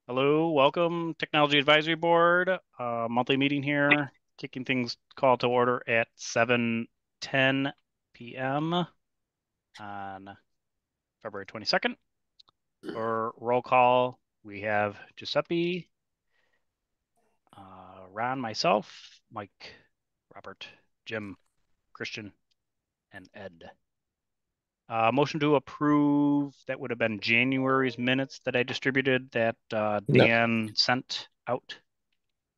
Hello, welcome Technology Advisory Board, monthly meeting here, kicking things call to order at 7:10 p.m. on February 22nd. For roll call, we have Giuseppe, Ron, myself, Mike, Robert, Jim, Christian, and Ed. Motion to approve, that would have been January's minutes that I distributed that No, Dan sent out.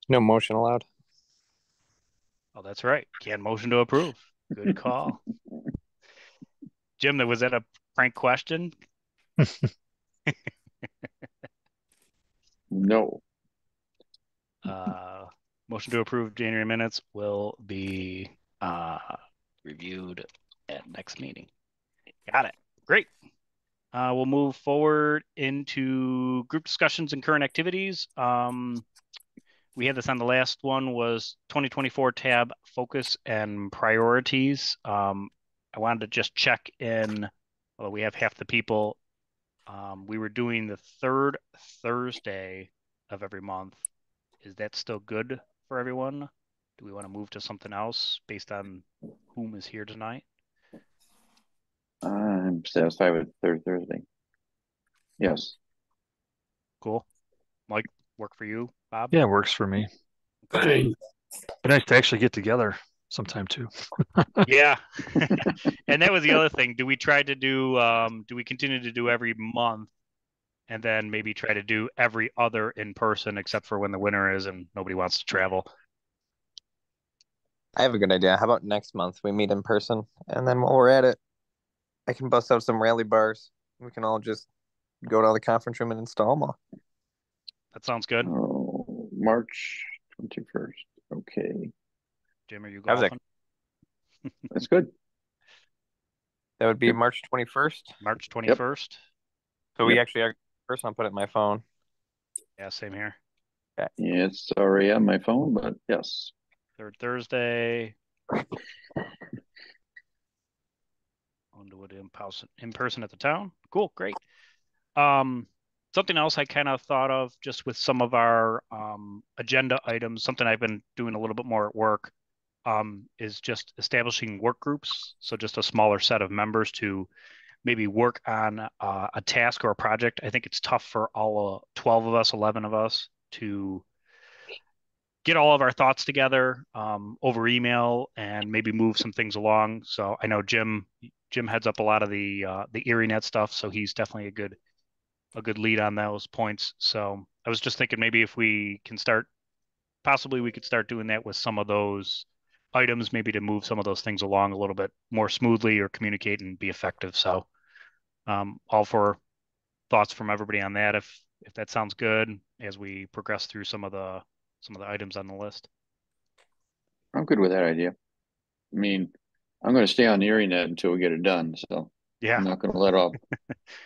no motion allowed. Oh, that's right. Can motion to approve. Good call. Jim, was that a prank question? No. Uh, Motion to approve January minutes will be reviewed at next meeting. Got it. Great. We'll move forward into group discussions and current activities. We had this on the last one was 2024 tab focus and priorities. I wanted to just check in. Well, we have half the people. We were doing the third Thursday of every month. Is that still good for everyone? Do we want to move to something else based on whom is here tonight? I'm satisfied with third Thursday. Yes. Cool. Mike, work for you, Bob? Yeah, it works for me. Be nice to actually get together sometime too. Yeah. And that was the other thing. Do we try to do we continue to do every month and then maybe try to do every other in person except for when the winter is and nobody wants to travel? I have a good idea. How about next month we meet in person, and then while we're at it, I can bust out some rally bars. We can all just go to the conference room and install them all. That sounds good. Oh, March 21st. Okay. Jim, are you How's that? golfing? That's good. That would be Yep. March 21st. March 21st? So we Yep. actually are first. I'll put it in my phone. Yeah, same here. Okay. Yeah, it's already on my phone, but yes. Third Thursday. I'll do it in person at the town. Cool, great. Um, Something else I kind of thought of just with some of our agenda items, something I've been doing a little bit more at work, is just establishing work groups. So just a smaller set of members to maybe work on a task or a project. I think it's tough for all 12 of us, 11 of us to get all of our thoughts together over email and maybe move some things along. So I know Jim heads up a lot of the ErieNet stuff, so he's definitely a good lead on those points. So I was just thinking maybe if we can start, possibly we could start doing that with some of those items, maybe to move some of those things along a little bit more smoothly or communicate and be effective. So all for thoughts from everybody on that, if that sounds good as we progress through some of the items on the list. I'm good with that idea. I mean, I'm going to stay on the ErieNet until we get it done, so Yeah, I'm not going to let off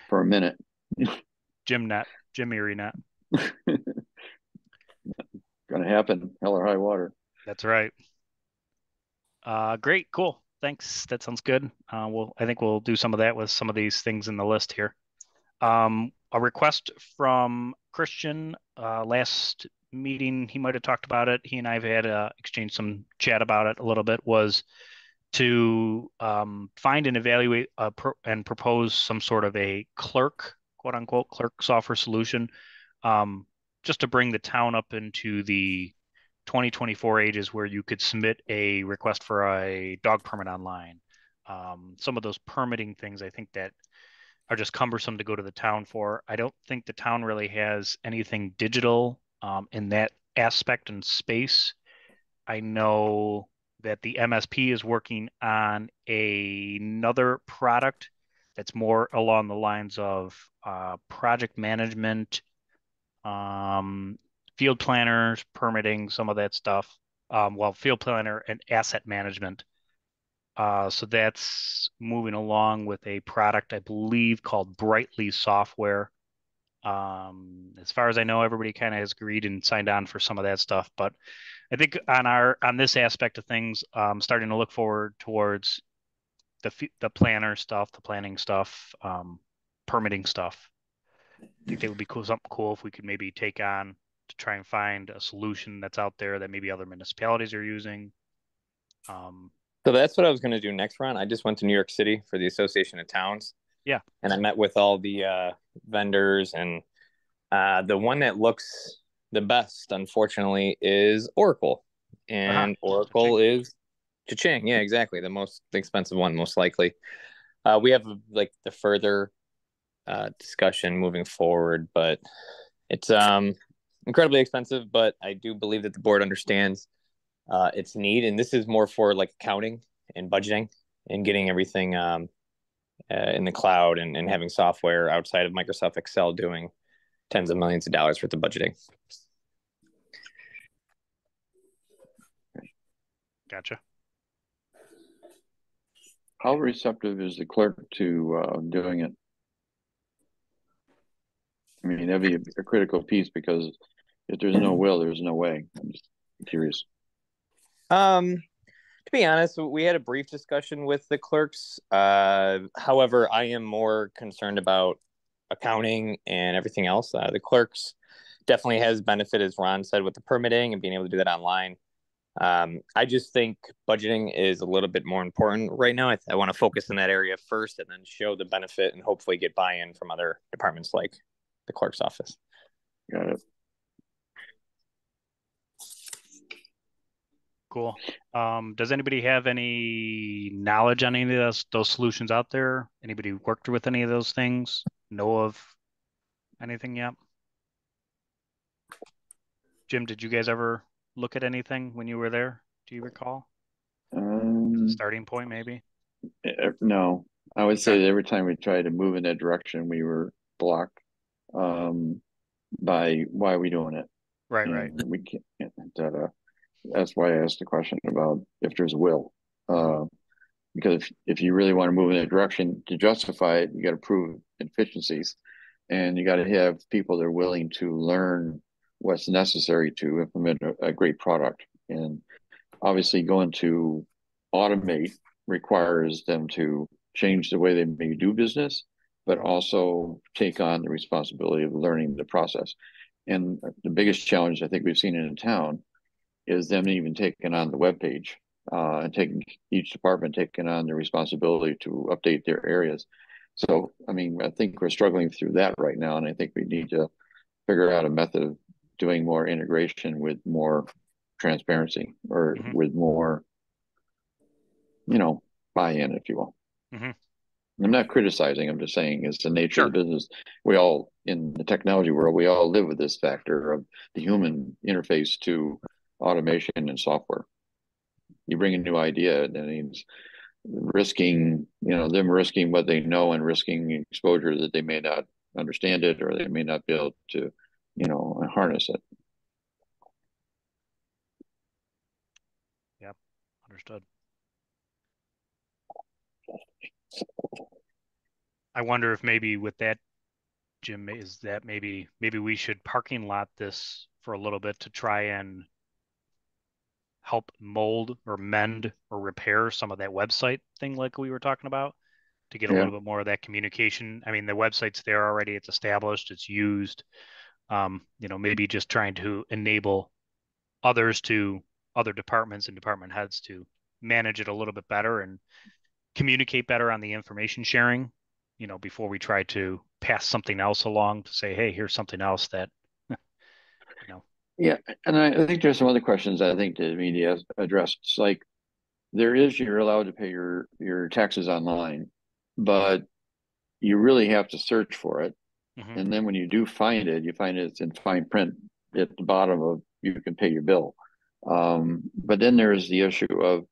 for a minute. Jim ErieNet. Going to happen, hell or high water. That's right. Great, cool. Thanks. That sounds good. I think we'll do some of that with some of these things in the list here. A request from Christian, last meeting, he might have talked about it. He and I have had exchanged some chat about it a little bit, was to find and evaluate and propose some sort of a clerk, quote unquote, clerk software solution, um, just to bring the town up into the 2024 ages where you could submit a request for a dog permit online. Some of those permitting things I think that are just cumbersome to go to the town for. I don't think the town really has anything digital in that aspect and space. I know that the MSP is working on another product that's more along the lines of project management, um, field planners, permitting, some of that stuff. Well, field planner and asset management. So that's moving along with a product I believe called Brightly Software. As far as I know, everybody kind of has agreed and signed on for some of that stuff. But I think on this aspect of things, starting to look forward towards the planner stuff, the planning stuff, permitting stuff. think that would be cool, something cool if we could maybe take on to try and find a solution that's out there that maybe other municipalities are using. So that's what I was going to do next, Ron. I just went to New York City for the Association of Towns. Yeah. And I met with all the vendors, and the one that looks the best, unfortunately, is Oracle. And Oracle is Cha-ching. Yeah, exactly. The most expensive one, most likely. We have like the further discussion moving forward, but it's incredibly expensive, but I do believe that the board understands its need, and this is more for like accounting and budgeting and getting everything in the cloud and having software outside of Microsoft Excel doing tens of millions of dollars worth of budgeting. Gotcha. How receptive is the clerk to doing it? I mean, that'd be a critical piece, because if there's no will, there's no way. I'm just curious. To be honest, we had a brief discussion with the clerks. However, I am more concerned about accounting and everything else. The clerks definitely has benefit, as Ron said, with the permitting and being able to do that online. I just think budgeting is a little bit more important right now. I want to focus in that area first and then show the benefit and hopefully get buy-in from other departments like the clerk's office. Got it. Cool. Does anybody have any knowledge on any of those solutions out there? Anybody worked with any of those things? Know of anything yet? Jim, did you guys ever look at anything when you were there? Do you recall? Starting point, maybe? No, I would say that every time we tried to move in that direction, we were blocked by why are we doing it? Right, And right. we can't. That's why I asked the question about if there's will. Because if you really want to move in that direction, to justify it, you got to prove efficiencies, and you got to have people that are willing to learn what's necessary to implement a great product. And obviously, going to automate requires them to change the way they may do business, but also take on the responsibility of learning the process. And the biggest challenge I think we've seen in a town is them even taking on the web page and taking each department taking on the responsibility to update their areas. So, I mean, I think we're struggling through that right now, and I think we need to figure out a method of doing more integration with more transparency, or with more, buy-in, if you will. I'm not criticizing. I'm just saying it's the nature of the business. We all, in the technology world, we all live with this factor of the human interface to automation and software. You bring a new idea, and it means risking, them risking what they know and risking exposure that they may not understand it, or they may not be able to, harness it. Yep, understood. I wonder if maybe with that, Jim, is that maybe we should parking lot this for a little bit to try and help mold or mend or repair some of that website thing like we were talking about, to get a little bit more of that communication. I mean, the website's there already, it's established, it's used. Maybe just trying to enable other departments and department heads to manage it a little bit better and communicate better on the information sharing, before we try to pass something else along to say, hey, here's something else that, Yeah, and I think there's some other questions I think the media has addressed. It's like, you're allowed to pay your taxes online, but you really have to search for it. And then when you do find it, you find it's in fine print at the bottom of you can pay your bill. But then there's the issue of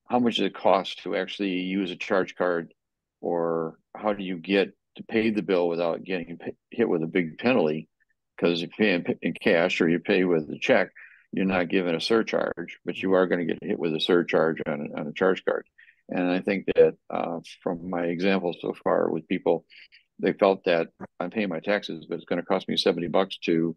how much does it cost to actually use a charge card, or how do you get to pay the bill without getting hit with a big penalty? Because if you pay in cash or you pay with a check, you're not given a surcharge, but you are going to get hit with a surcharge on a charge card. And I think that from my examples so far with people, they felt that I'm paying my taxes, but it's going to cost me $70 to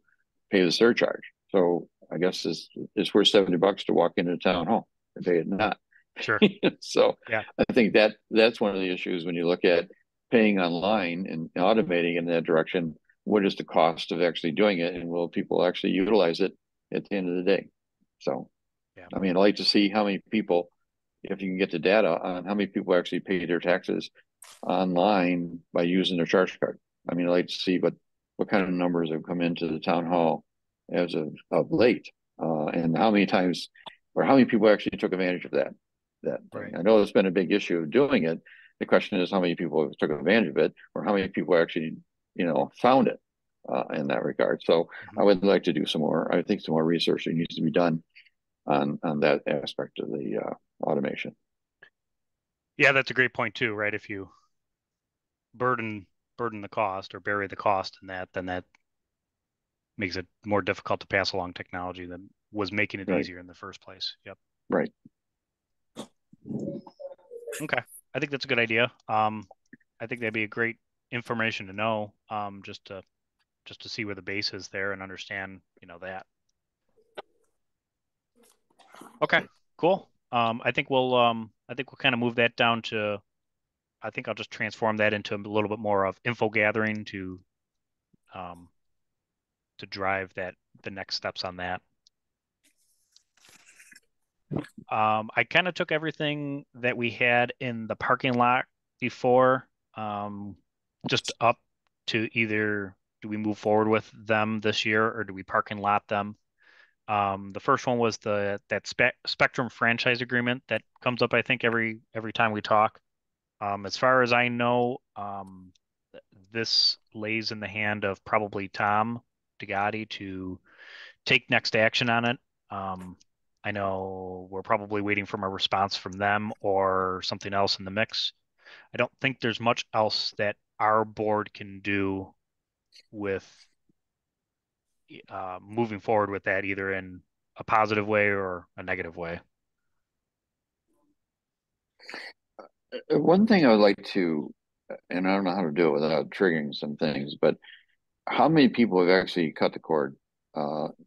pay the surcharge. So I guess it's worth $70 to walk into the town hall and pay it not. Sure. So yeah, I think that's one of the issues when you look at paying online and automating in that direction. what is the cost of actually doing it, and will people actually utilize it at the end of the day? So, Yeah. I mean, I'd like to see how many people, if you can get the data on how many people actually pay their taxes online by using their charge card. I mean, I'd like to see what kind of numbers have come into the town hall as of late, and how many times or how many people actually took advantage of that thing. Right. I know it's been a big issue of doing it. The question is how many people took advantage of it, or how many people actually, found it in that regard. So I would like to do some more. I think some more research needs to be done on that aspect of the automation. Yeah, that's a great point too, right? If you burden the cost or bury the cost in that, then that makes it more difficult to pass along technology than was making it Right. easier in the first place. Yep. Right. Okay. I think that's a good idea. I think that'd be a great information to know, just to see where the base is there and understand, that. Okay, cool. I think we'll kind of move that down to, I think I'll just transform that into a little bit more of info gathering to drive the next steps on that. I kind of took everything that we had in the parking lot before, just up to either do we move forward with them this year or do we parking lot them? The first one was that Spectrum franchise agreement that comes up, I think, every time we talk. As far as I know, this lays in the hand of probably Tom DeGotti to take next action on it. I know we're probably waiting for a response from them or something else in the mix. I don't think there's much else that our board can do with moving forward with that, either in a positive way or a negative way. One thing I would like to, and I don't know how to do it without triggering some things, but how many people have actually cut the cord?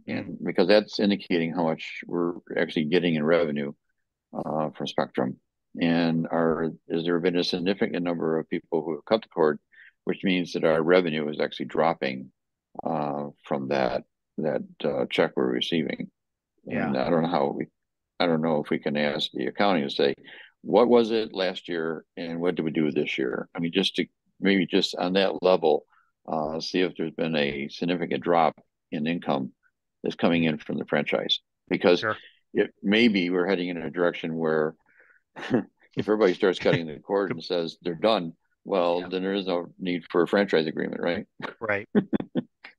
And because that's indicating how much we're actually getting in revenue from Spectrum. And has there been a significant number of people who have cut the cord, which means that our revenue is actually dropping from that check we're receiving. And Yeah. I don't know if we can ask the accounting to say, what was it last year and what did we do this year? I mean, just to maybe just on that level, see if there's been a significant drop in income that's coming in from the franchise. Because Sure. it maybe we're heading in a direction where if everybody starts cutting the cord and says they're done, well, then there is no need for a franchise agreement, right? Right.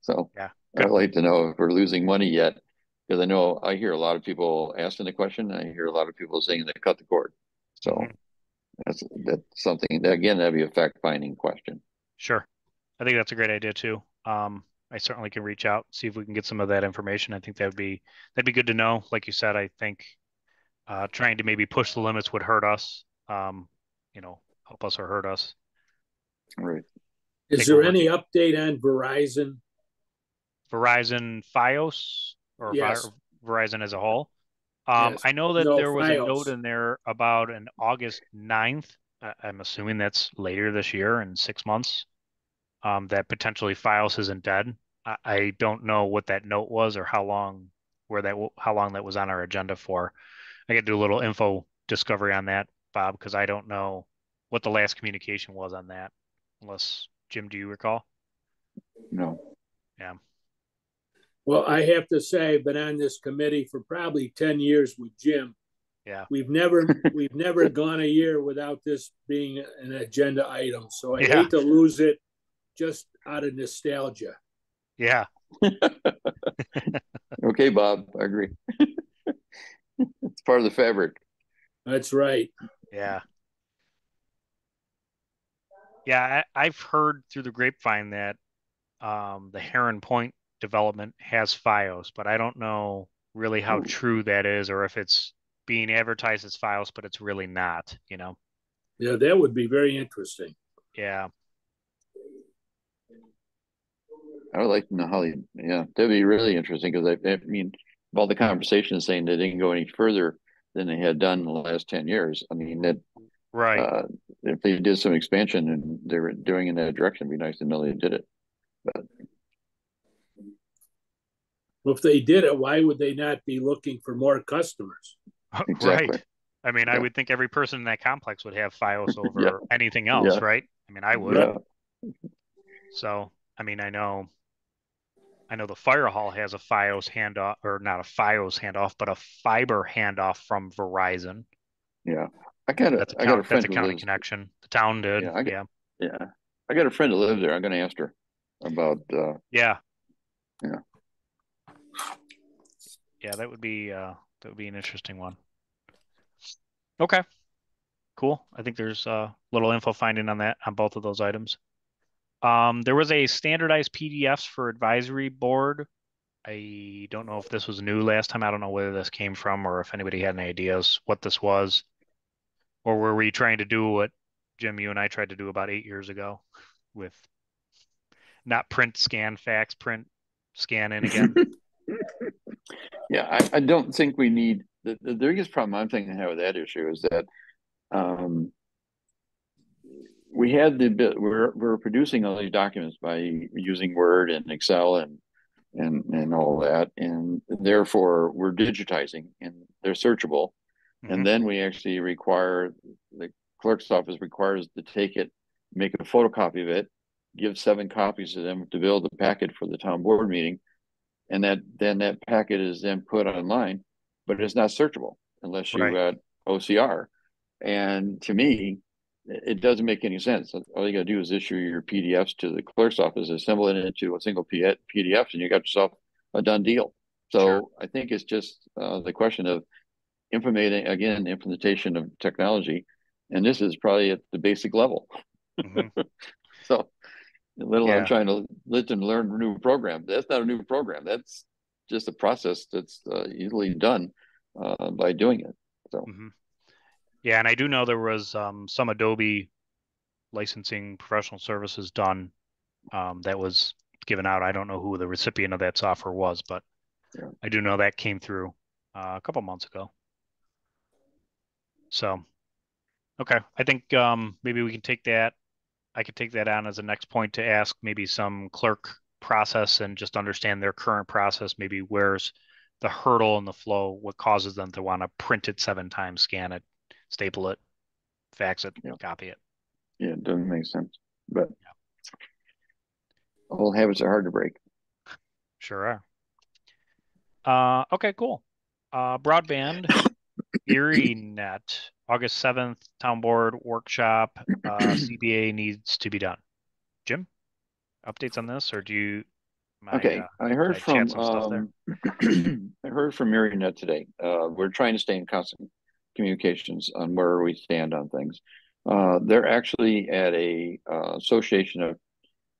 So Yeah. I'd like to know if we're losing money yet, because I hear a lot of people asking the question. And I hear a lot of people saying they cut the cord. So that's something that, again, that'd be a fact-finding question. Sure. I think that's a great idea too. I certainly can reach out, see if we can get some of that information. I think that'd be good to know. Like you said, I think trying to maybe push the limits would hurt us. Help us or hurt us. Right. Is there any update on Verizon? Verizon Fios or Yes. Verizon as a whole? Yes. I know that No, there was a Fios. note in there about an August 9th. I'm assuming that's later this year in 6 months. That potentially Fios isn't dead. I don't know what that note was or how long that was on our agenda for. I got to do a little info discovery on that, Bob, because I don't know what the last communication was on that. Unless, Jim, do you recall? No. Yeah. Well, I have to say, I've been on this committee for probably 10 years with Jim. Yeah. We've never gone a year without this being an agenda item. So I hate to lose it just out of nostalgia. Yeah. Okay, Bob, I agree. It's part of the fabric. That's right. Yeah. Yeah, I've heard through the grapevine that the Heron Point development has Fios, but I don't know really how true that is, or if it's being advertised as Fios, but it's really not, Yeah, that would be very interesting. Yeah. I would like to know that'd be really interesting, because I mean, all the conversations saying they didn't go any further than they had done in the last 10 years. I mean, that right. If they did some expansion and they were doing in that direction, it'd be nice to know they did it. But Well, if they did it, why would they not be looking for more customers? Exactly. Right. I mean, I Yeah. would think every person in that complex would have FiOS over Yeah. anything else, Yeah. right? I mean, I would. Yeah. So, I mean, I know the fire hall has a FiOS handoff, or not a FiOS handoff, but a fiber handoff from Verizon. Yeah. I got a That's friend a who county lives. connection. The town did. Yeah. Yeah. Yeah. I got a friend who lives there. I'm going to ask her about. Yeah. Yeah. Yeah, that would be an interesting one. Okay. Cool. I think there's little info finding on that on both of those items. There was a standardized PDFs for advisory board. I don't know if this was new last time. I don't know whether this came from or if anybody had any ideas what this was. Or were we trying to do what Jim, you and I tried to do about 8 years ago with not print, scan, fax, print, scan in again? Yeah. I don't think we need the biggest problem I'm thinking I have with that issue is that we had we're producing all these documents by using Word and Excel and all that, and therefore we're digitizing and they're searchable. And then we actually require the clerk's office requires to take it, make a photocopy of it, give 7 copies to them to build a packet for the town board meeting, and that packet is then put online, but it's not searchable unless you Right. got OCR. And to me, it doesn't make any sense. All you got to do is issue your PDFs to the clerk's office, assemble it into a single PDF, and you got yourself a done deal. So Sure. I think it's just the question of implementation of technology, and this is probably at the basic level. So, let alone trying to let them learn a new program. That's not a new program. That's just a process that's easily done by doing it. So, yeah, and I do know there was some Adobe licensing professional services done that was given out. I don't know who the recipient of that software was, but yeah. I do know that came through a couple months ago. So, okay, I think maybe we can take that. I could take that on as a next point to ask maybe some clerk process and just understand their current process. Maybe where's the hurdle in the flow, what causes them to want to print it 7 times, scan it, staple it, fax it, copy it. Yeah, it doesn't make sense. But old habits are hard to break. Sure are. Okay, cool. Broadband, ErieNet, August 7th, town board workshop. CBA needs to be done. Jim, updates on this, or do you? Okay, I heard from some stuff there. I heard from ErieNet today. We're trying to stay in constant communications on where we stand on things. They're actually at a association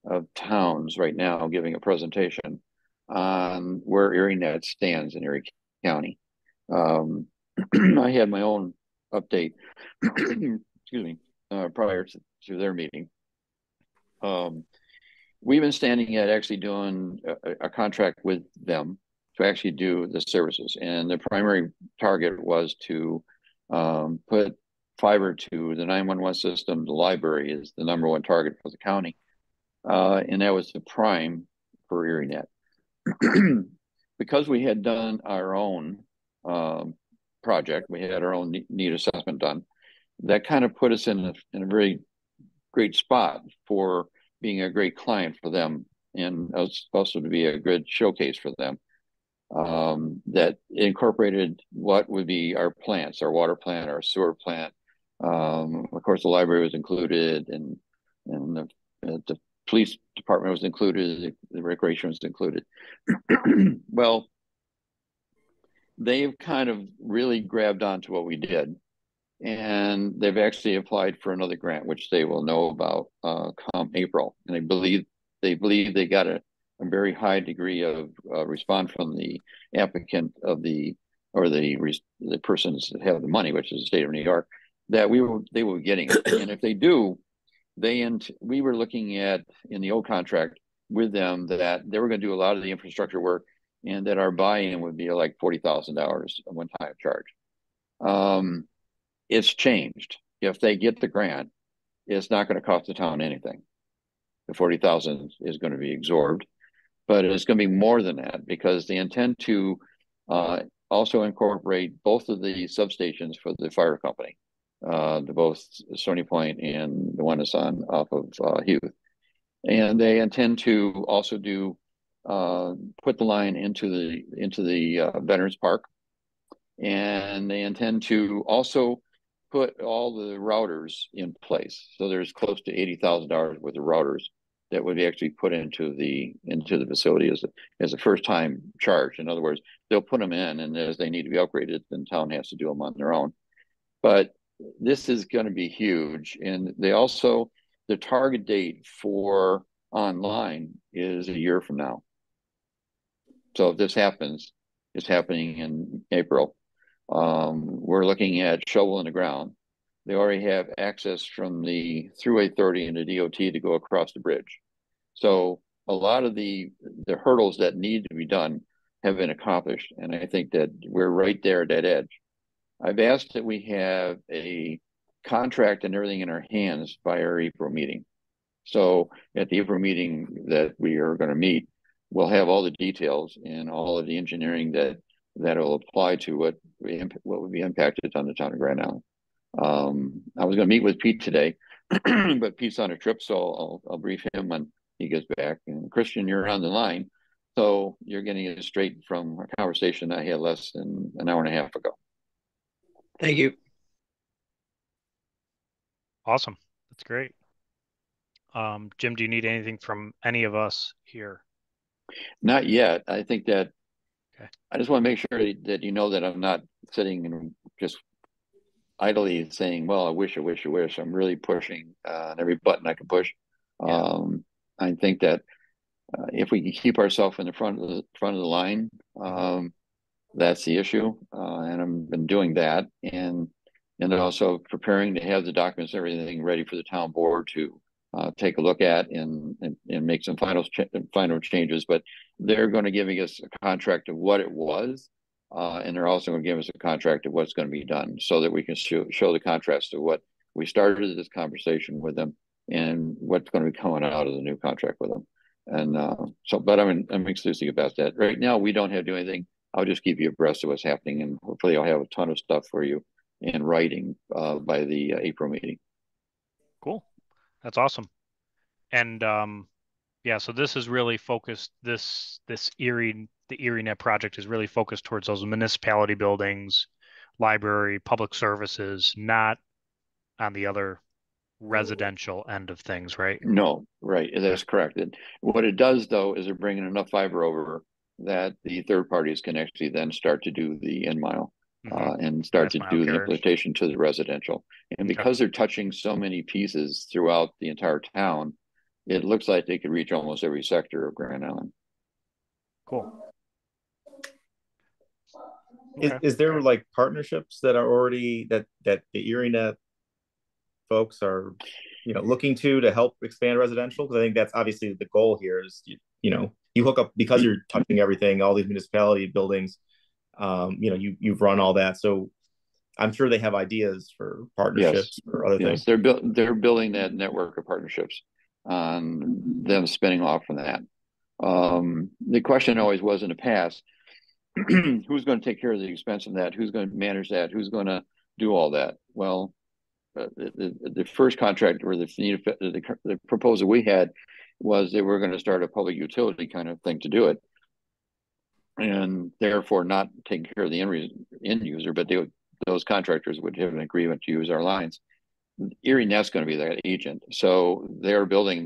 of towns right now giving a presentation on where ErieNet stands in Erie County. I had my own update, excuse me, prior to their meeting. We've been standing at actually doing a contract with them to actually do the services. And the primary target was to put fiber to the 911 system. The library is the #1 target for the county. And that was the prime for ErieNet. Because we had done our own project, we had our own need assessment done, that kind of put us in a very great spot for being a great client for them, and also to be a good showcase for them. That incorporated what would be our plants, our water plant, our sewer plant. Of course, the library was included, and the police department was included, the recreation was included. Well, they've kind of really grabbed onto what we did, and they've actually applied for another grant, which they will know about come April. And they believe they got a very high degree of response from the applicant or the persons that have the money, which is the state of New York, that they will be getting it. And if they do, we were looking at in the old contract with them that they were going to do a lot of the infrastructure work, and that our buy-in would be like $40,000 a one-time charge. It's changed. If they get the grant, it's not going to cost the town anything. The $40,000 is going to be absorbed. but it's going to be more than that because they intend to also incorporate both of the substations for the fire company, the both Stony Point and the one that's on off of Hugh. And they intend to also do put the line into the Veterans Park, and they intend to also put all the routers in place. So there's close to $80,000 worth of routers that would be actually put into the facility as a first time charge. In other words, they'll put them in, and as they need to be upgraded, then town has to do them on their own. But this is going to be huge, and they also the target date for online is a year from now. So if this happens, it's happening in April. We're looking at shovel in the ground. They already have access from the Thruway 30 and the DOT to go across the bridge. So a lot of the hurdles that need to be done have been accomplished. And I think that we're right there at that edge. I've asked that we have a contract and everything in our hands by our April meeting. So at the April meeting that we are going to meet, we'll have all the details and all of the engineering that will apply to what would be impacted on the town of Grand Island. I was going to meet with Pete today, but Pete's on a trip, so I'll brief him when he gets back. And Christian, you're on the line, so you're getting it straight from a conversation I had less than an hour and a half ago. Thank you. Awesome. That's great. Jim, do you need anything from any of us here? Not yet. I think that okay. I just want to make sure that you know that I'm not sitting and just idly saying, well, I wish. I'm really pushing on every button I can push. Yeah. I think that if we can keep ourselves in the front of the line, that's the issue. And I've been doing that, and also preparing to have the documents, everything ready for the town board to take a look at and make some final changes. But they're going to give us a contract of what it was, and they're also going to give us a contract of what's going to be done, so that we can show the contrast to what we started this conversation with them and what's going to be coming out of the new contract with them. And but I'm enthusiastic about that. Right now, we don't have to do anything. I'll just keep you abreast of what's happening, and hopefully I'll have a ton of stuff for you in writing by the April meeting. Cool. That's awesome. And yeah, so this is really focused, the ErieNet project is really focused towards those municipality buildings, library, public services, not on the other residential end of things, right? No, right. That's correct. What it does, though, is they're bringing enough fiber over that the third parties can actually then start to do the end mile and start to do the implementation to the residential. And because they're touching so many pieces throughout the entire town, it looks like they could reach almost every sector of Grand Island. Cool. Is there like partnerships that are already that the ErieNet folks are looking to help expand residential? Because I think that's obviously the goal here is you hook up, because you're touching everything, all these municipality buildings, you've run all that, so I'm sure they have ideas for partnerships or other things. They're building that network of partnerships on them spinning off from that. The question always was in the past, who's going to take care of the expense of that? Who's going to manage that? Who's going to do all that? Well, the first contract, or the proposal we had, was that we're going to start a public utility kind of thing to do it, and therefore not taking care of the end user, but those contractors would have an agreement to use our lines. ErieNet's going to be that agent, so they're building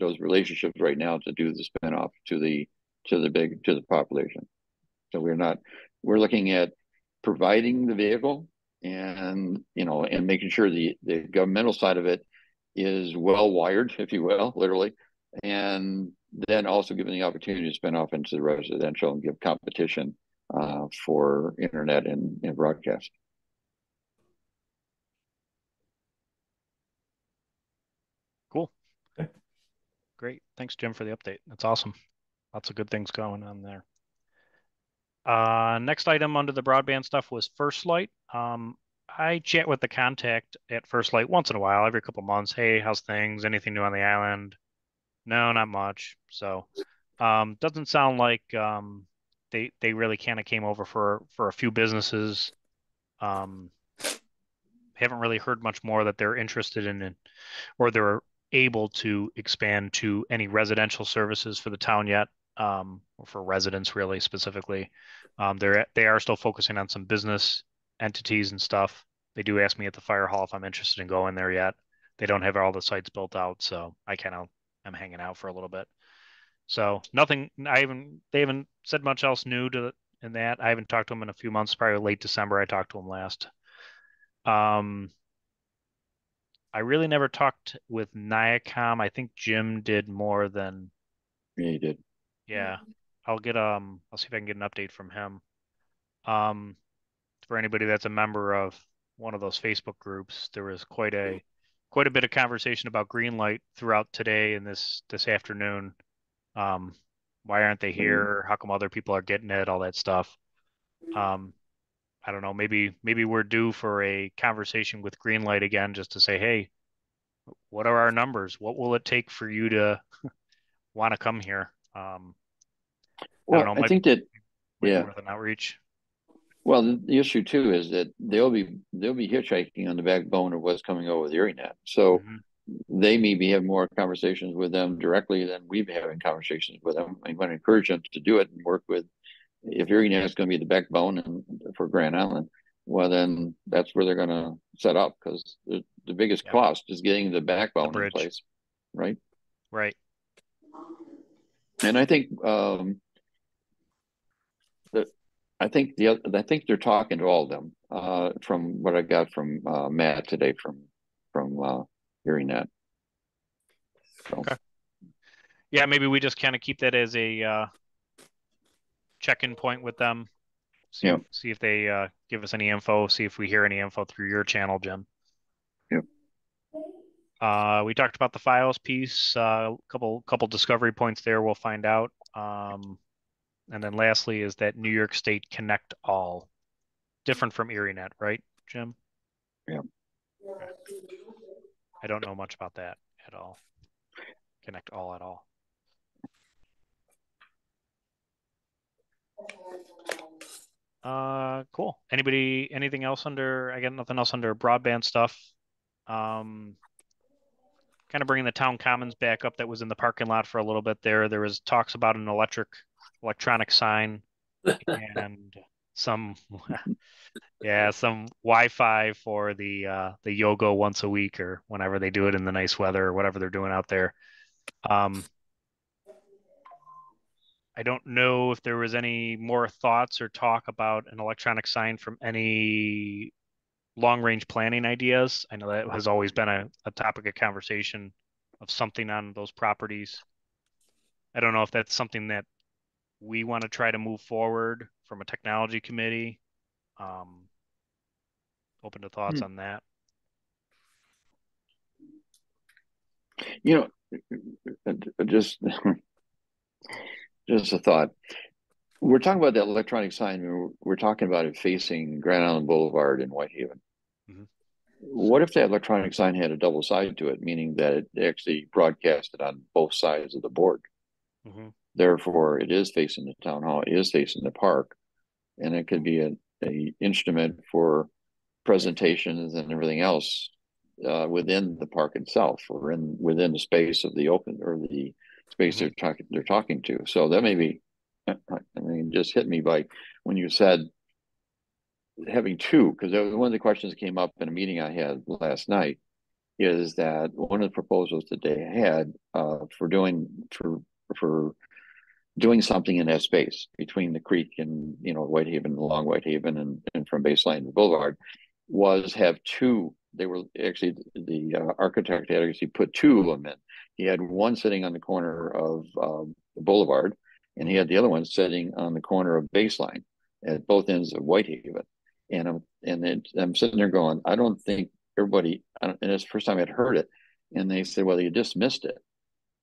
those relationships right now to do the spinoff to the population. So we're looking at providing the vehicle and making sure the governmental side of it is well wired, if you will, literally, and then also giving the opportunity to spin off into the residential and give competition for internet and broadcast. Cool. Okay. Great. Thanks, Jim, for the update. That's awesome. Lots of good things going on there. Next item under the broadband stuff was First Light. I chat with the contact at First Light once in a while, every couple months. Hey, how's things? Anything new on the island? No, not much. So Doesn't sound like they really kind of came over for a few businesses. Haven't really heard much more that they're interested in it, or they're able to expand to any residential services for the town yet, or for residents really specifically. They are still focusing on some business entities and stuff. They do ask me at the fire hall if I'm interested in going there yet. They don't have all the sites built out, so I'm hanging out for a little bit. So nothing. They haven't said much else new in that. I haven't talked to them in a few months. Probably late December. I talked to them last. I really never talked with Niacom. I think Jim did more than. Yeah, he did. Yeah, I'll see if I can get an update from him. For anybody that's a member of one of those Facebook groups, there was quite a bit of conversation about Greenlight throughout today and this afternoon. Why aren't they here? How come other people are getting it? All that stuff. I don't know. Maybe we're due for a conversation with Greenlight again, just to say, hey, what are our numbers? What will it take for you to want to come here? I Well, don't know. I think that, Might be yeah. worth an outreach. Well, the issue too is that they'll be hitchhiking on the backbone of what's coming over with ERINET. So they maybe have more conversations with them directly than we've been having conversations with them. I want to encourage them to do it and work with. If ERINET is going to be the backbone for Grand Island, well, then that's where they're going to set up, because the biggest cost is getting the backbone in place, right? Right. And I think I think they're talking to all of them, from what I got from Matt today from ERINET. So. Okay. Yeah, maybe we just kind of keep that as a check-in point with them. See if they give us any info. See if we hear any info through your channel, Jim. Yep. We talked about the files piece. Couple discovery points there. We'll find out. And then lastly is that New York State Connect All, different from ERINET, right, Jim? Yeah. Okay. I don't know much about that at all. Connect All at all. Cool. Anything else under? I got nothing else under broadband stuff. Kind of bringing the town commons back up. That was in the parking lot for a little bit there. There was talks about an electronic sign and some Wi-Fi for the yoga once a week or whenever they do it in the nice weather or whatever they're doing out there. I don't know if there was any more thoughts or talk about an electronic sign from any long-range planning ideas. I know that has always been a topic of conversation of something on those properties. I don't know if that's something that we want to try to move forward from a technology committee. Open to thoughts on that. Just a thought. We're talking about that electronic sign. We're talking about it facing Grand Island Boulevard in Whitehaven. What if that electronic sign had a double side to it, meaning that it actually broadcasted on both sides of the board? Therefore, it is facing the town hall, it is facing the park, and it could be a instrument for presentations and everything else within the park itself, or within the space of the open, or the space they're talking to. So that may be, just hit me by when you said having two, because one of the questions that came up in a meeting I had last night is that one of the proposals that they had for doing something in that space between the creek and Whitehaven, along Whitehaven and from Baseline to Boulevard, was have two. They were actually, the architect had actually put two of them in. He had one sitting on the corner of the Boulevard, and he had the other one sitting on the corner of Baseline at both ends of Whitehaven. And I'm sitting there going, I don't think everybody, and it's the first time I'd heard it. And they said, well, you dismissed it.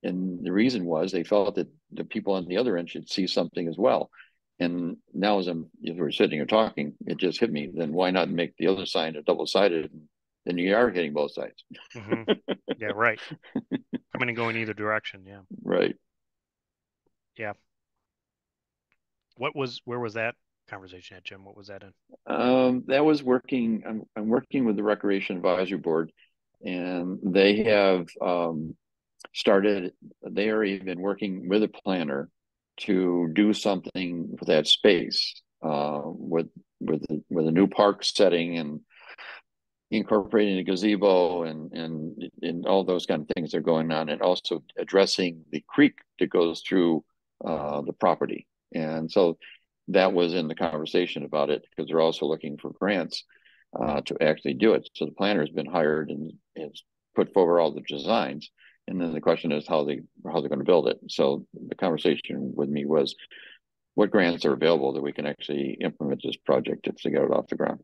And the reason was they felt that the people on the other end should see something as well. And now as we're sitting here talking, it just hit me. Then why not make the other sign a double-sided? Then you are hitting both sides. Yeah, right. Coming and going either direction. Yeah. Right. Yeah. Where was that conversation at, Jim? What was that in? That was working. I'm working with the Recreation Advisory Board, and they have started. They are even working with a planner to do something with that space, with a new park setting and incorporating a gazebo and all those kind of things that are going on, and also addressing the creek that goes through the property. And so that was in the conversation about it, because they're also looking for grants to actually do it. So the planner has been hired and has put forward all the designs, and then the question is how they're going to build it. So the conversation with me was, what grants are available that we can actually implement this project to get it off the ground.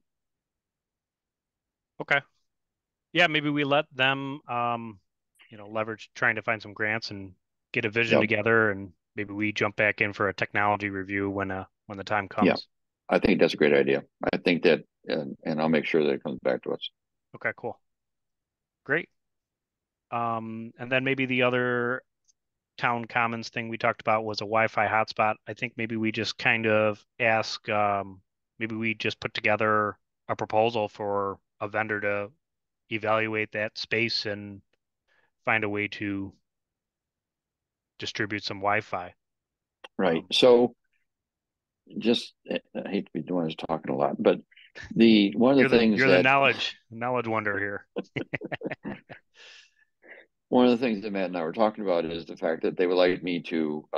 Okay. Yeah, maybe we let them, leverage trying to find some grants and get a vision Yep. together, and maybe we jump back in for a technology review when the time comes. Yeah, I think that's a great idea. I think that, and I'll make sure that it comes back to us. Okay, cool. Great. And then maybe the other town commons thing we talked about was a Wi-Fi hotspot. I think maybe we just kind of ask, maybe we just put together a proposal for a vendor to evaluate that space and find a way to distribute some Wi-Fi. Right. So just, I hate to be doing this talking a lot, but one of the things you're that the knowledge wonder here. one of the things that Matt and I were talking about is the fact that they would like me to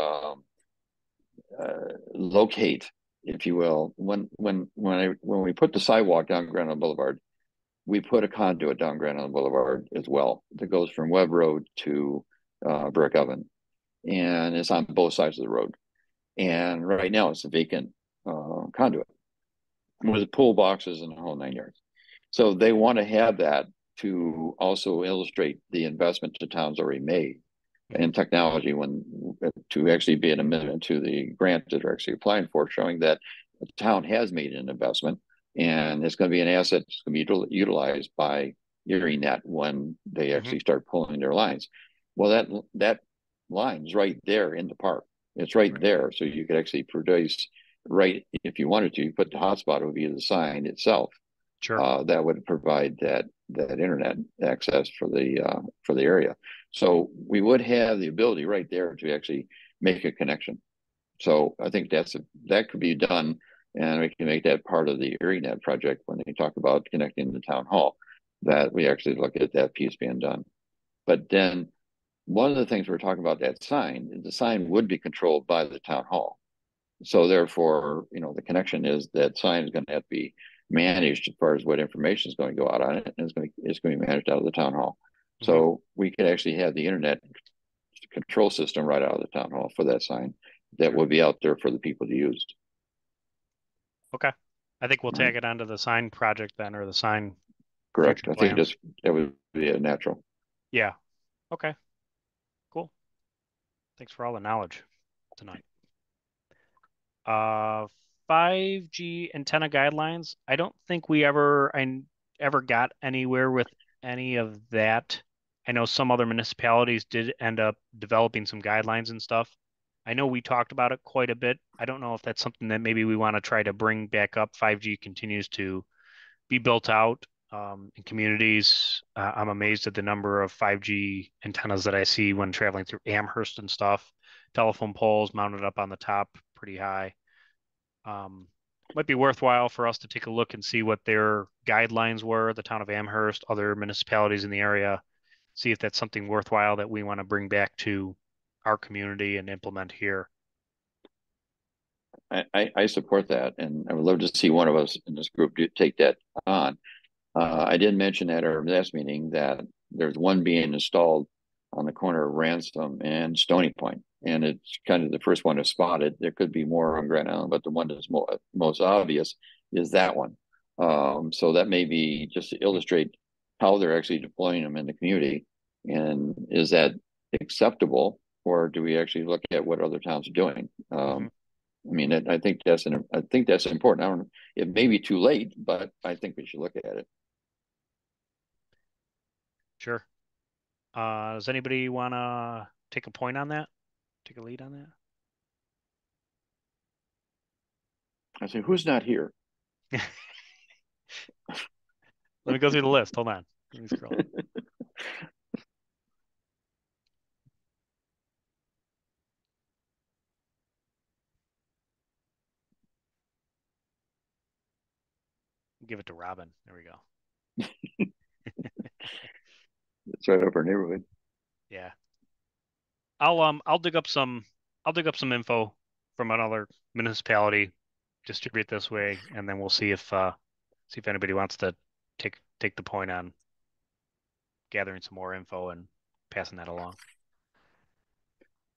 locate, if you will, when we put the sidewalk down Grand Island Boulevard, we put a conduit down Grand Island Boulevard as well that goes from Webb Road to Brick Oven, and it's on both sides of the road. And right now it's a vacant conduit with pool boxes and the whole 9 yards. So they want to have that to also illustrate the investment the town's already made in technology, to actually be an amendment to the grant that they're actually applying for, showing that the town has made an investment and it's going to be an asset that's going to be utilized by ErieNet when they actually start pulling their lines. Well, that line's right there in the park. It's right there, so you could actually produce, right, if you wanted to, you put the hotspot, it would be the sign itself. Sure. That would provide that internet access for the area. So we would have the ability right there to actually make a connection. So I think that could be done, and we can make that part of the ErieNet project when they talk about connecting the town hall, that we actually look at that piece being done. But then one of the things we're talking about, that sign, the sign would be controlled by the town hall. So therefore, the connection is that sign is going to have to be managed as far as what information is going to go out on it, and it's going to be managed out of the town hall. So we could actually have the internet control system right out of the town hall for that sign that will be out there for the people to use. Okay. I think we'll tag it onto the sign project then, or the sign. Correct. I think that would be a natural. Yeah. Okay. Cool. Thanks for all the knowledge tonight. 5G antenna guidelines. I don't think I ever got anywhere with any of that. I know some other municipalities did end up developing some guidelines and stuff. I know we talked about it quite a bit. I don't know if that's something that maybe we want to try to bring back up. 5G continues to be built out in communities. I'm amazed at the number of 5G antennas that I see when traveling through Amherst and stuff. Telephone poles mounted up on the top pretty high. Might be worthwhile for us to take a look and see what their guidelines were, the town of Amherst, other municipalities in the area, see if that's something worthwhile that we want to bring back to our community and implement here. I support that, and I would love to see one of us in this group take that on. I did mention at our last meeting that there's one being installed on the corner of Ransom and Stony Point, and it's kind of the first one to spot it. There could be more on Grand Island, but the one that's most obvious is that one. So that may be just to illustrate how they're actually deploying them in the community, and is that acceptable, or do we actually look at what other towns are doing? I mean, I think that's important. I don't. It may be too late, but I think we should look at it. Sure. Does anybody want to take a point on that? Take a lead on that? I say, who's not here? Let me go through the list. Hold on. Let me scroll. Give it to Robin. There we go. It's right up our neighborhood. Yeah. I'll dig up some info from another municipality, distribute this way, and then we'll see if anybody wants to take the point on gathering some more info and passing that along.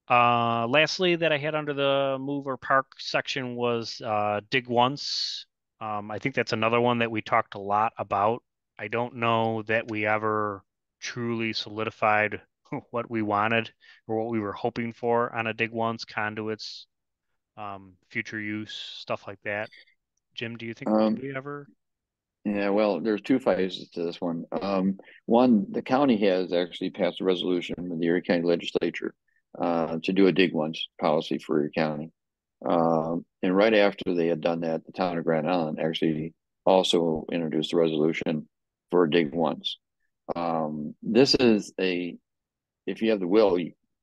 Lastly, that I had under the move or park section was dig once. I think that's another one that we talked a lot about. I don't know that we ever truly solidified what we wanted or what we were hoping for on a dig once, conduits, future use, stuff like that. Jim, do you think we ever? Yeah, well, there's two phases to this one. One, the county has actually passed a resolution with the Erie County Legislature to do a dig once policy for Erie County. And right after they had done that, the town of Grand Island actually also introduced a resolution for a dig once. This is if you have the will,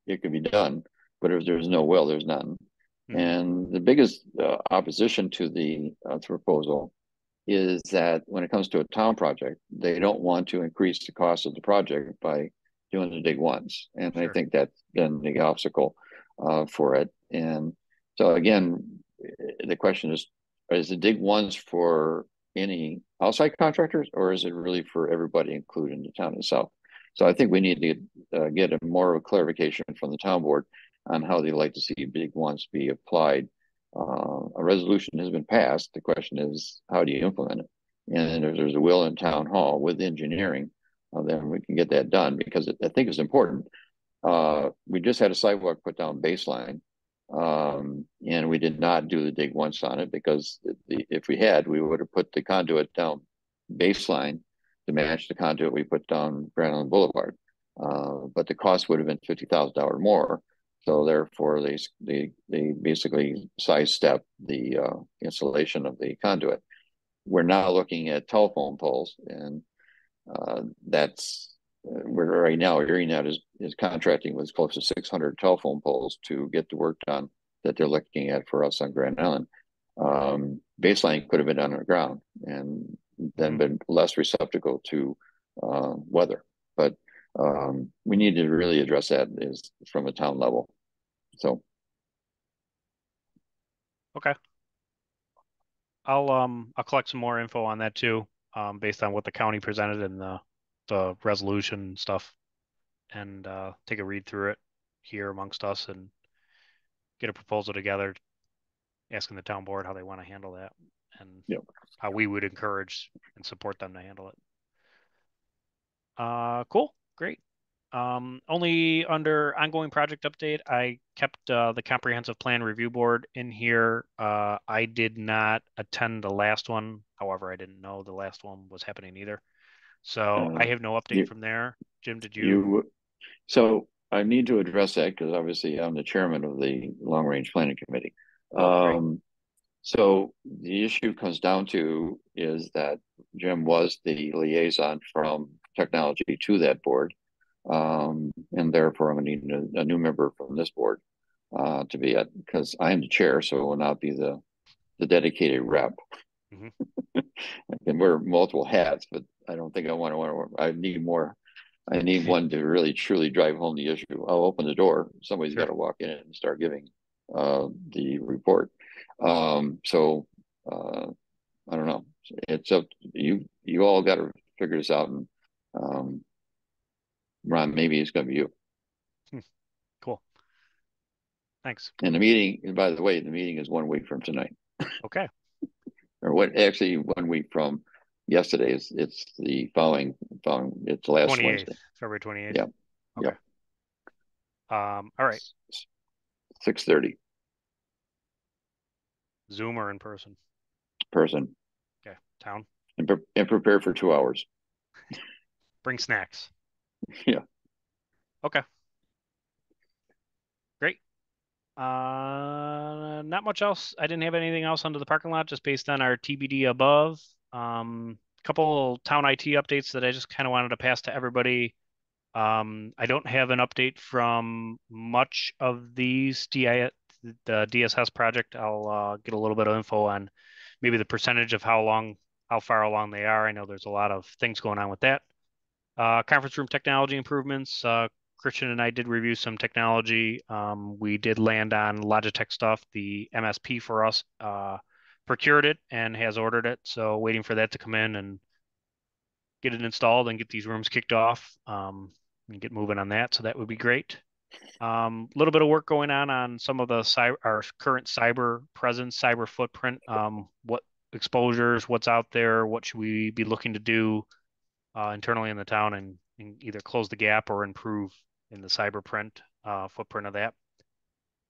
it can be done, but if there's no will, there's none. Mm-hmm. And the biggest opposition to the proposal is that when it comes to a town project, they don't want to increase the cost of the project by doing the dig once. And sure. I think that's been the obstacle for it. And so again, the question is the dig once for any outside contractors, or is it really for everybody, including the town itself? So I think we need to get a more of a clarification from the town board on how they like to see dig once be applied. A resolution has been passed. The question is, how do you implement it? And if there's a will in town hall with engineering, then we can get that done, because I think it's important. We just had a sidewalk put down baseline, and we did not do the dig once on it, because if we had, we would have put the conduit down baseline to match the conduit we put down Grand Island Boulevard. But the cost would have been $50,000 more. So therefore, they basically sidestep the installation of the conduit. We're now looking at telephone poles, and that's where right now ErieNet is contracting with close to 600 telephone poles to get the work done that they're looking at for us on Grand Island. Baseline could have been underground and then been less receptacle to weather, but we need to really address that is from a town level. So okay, I'll collect some more info on that too, based on what the county presented in the resolution stuff, and take a read through it here amongst us and get a proposal together, asking the town board how they want to handle that, and how we would encourage and support them to handle it. Cool, great. Only under ongoing project update, I kept the comprehensive plan review board in here. I did not attend the last one. However, I didn't know the last one was happening either. So I have no update from there. Jim, did you? So I need to address that, because obviously I'm the chairman of the long range planning committee. So the issue comes down to is that Jim was the liaison from technology to that board. And therefore I'm going to need a new member from this board to be at, because I am the chair, so it will not be the dedicated rep. Mm-hmm. I can wear multiple hats, but I don't think I want to. I need more. I need one to really truly drive home the issue. I'll open the door. Somebody's got to walk in and start giving the report. So I don't know. It's up to you. You all got to figure this out, and Ron, maybe it's going to be you. Cool. Thanks. And the meeting, by the way, the meeting is 1 week from tonight. Okay. Or what? Actually, 1 week from yesterday. It's the following. It's last 28th, Wednesday, February 28th. Yeah. Okay. Yeah. All right. 6:30. Zoom or in person? Person. Okay. Town. And prepare for 2 hours. Bring snacks. Yeah. Okay. Great. Not much else. I didn't have anything else under the parking lot, just based on our TBD above. Couple town IT updates that I just kind of wanted to pass to everybody. I don't have an update from much of these the DSS project. I'll get a little bit of info on maybe the percentage of how far along they are. I know there's a lot of things going on with that. Conference room technology improvements. Christian and I did review some technology. We did land on Logitech stuff. The MSP for us procured it and has ordered it. So waiting for that to come in and get it installed and get these rooms kicked off and get moving on that. So that would be great. A little bit of work going on some of our current cyber presence, cyber footprint. What exposures, what's out there, what should we be looking to do internally in the town and either close the gap or improve in the cyber footprint of that.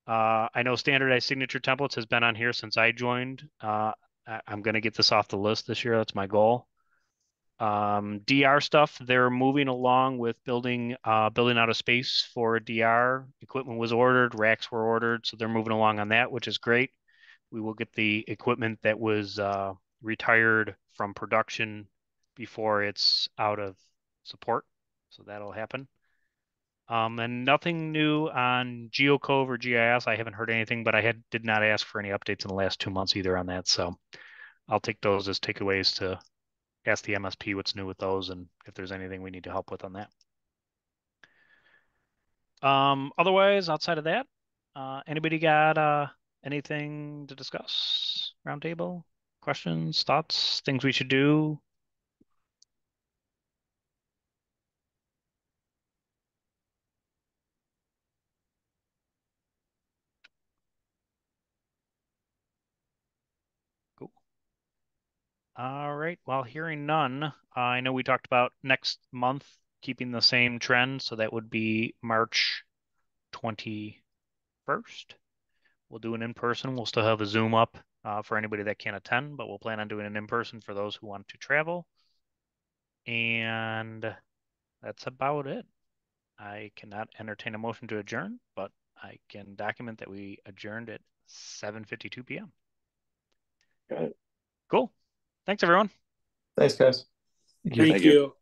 I know standardized signature templates has been on here since I joined. I'm going to get this off the list this year. That's my goal. DR stuff, they're moving along with building out a space for DR. Equipment was ordered, racks were ordered, so they're moving along on that, which is great. We will get the equipment that was retired from production before it's out of support, so that'll happen. And nothing new on GeoCove or GIS. I haven't heard anything, but I did not ask for any updates in the last 2 months either on that, so I'll take those as takeaways to ask the MSP what's new with those and if there's anything we need to help with on that. Otherwise, outside of that, anybody got anything to discuss? Roundtable? Questions, thoughts, things we should do? Cool. All right. Well, hearing none, I know we talked about next month keeping the same trend, so that would be March 21st. We'll do an in-person. We'll still have a Zoom up for anybody that can't attend, but we'll plan on doing an in-person for those who want to travel. And that's about it. I cannot entertain a motion to adjourn, but I can document that we adjourned at 7:52 p.m. Got it. Cool. Thanks, everyone. Thanks, guys. Thank you.